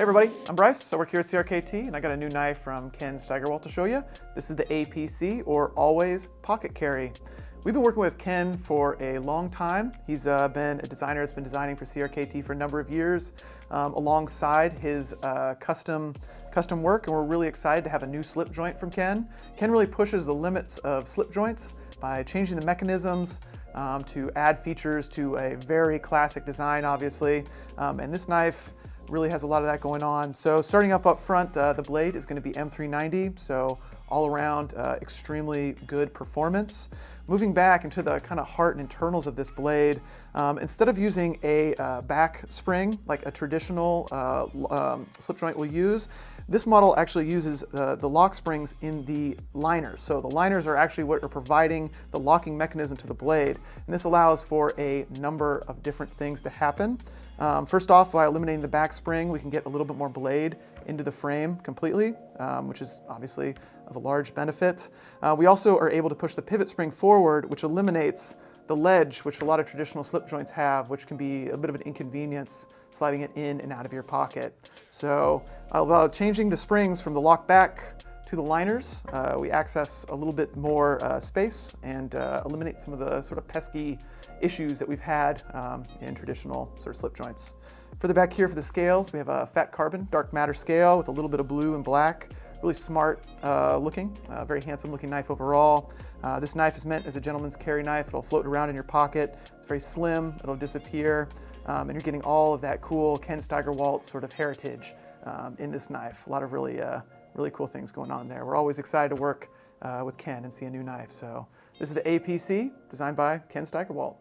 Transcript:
Hey everybody, I'm Bryce. I work here at CRKT and I got a new knife from Ken Steigerwalt to show you. This is the A.P.C. or Always Pocket Carry. We've been working with Ken for a long time. He's been a designer that's been designing for CRKT for a number of years alongside his custom work, and we're really excited to have a new slip joint from Ken. Ken really pushes the limits of slip joints by changing the mechanisms to add features to a very classic design, obviously, and this knife really has a lot of that going on. So starting up front, the blade is going to be M390, so all around extremely good performance. Moving back into the kind of heart and internals of this blade, instead of using a back spring like a traditional slip joint will use, this model actually uses the lock springs in the liners. So the liners are actually what are providing the locking mechanism to the blade, and this allows for a number of different things to happen. First off, by eliminating the back spring, we can get a little bit more blade into the frame completely, which is obviously of a large benefit. We also are able to push the pivot spring forward, which eliminates the ledge, which a lot of traditional slip joints have, which can be a bit of an inconvenience sliding it in and out of your pocket. So changing the springs from the lock back to the liners, we access a little bit more space and eliminate some of the sort of pesky issues that we've had in traditional sort of slip joints. Further back here for the scales, we have a fat carbon dark matter scale with a little bit of blue and black. Really smart looking, very handsome looking knife overall. This knife is meant as a gentleman's carry knife. It'll float around in your pocket. It's very slim, it'll disappear, and you're getting all of that cool Ken Steigerwalt sort of heritage in this knife. A lot of really cool things going on there. We're always excited to work with Ken and see a new knife. So this is the A.P.C. designed by Ken Steigerwalt.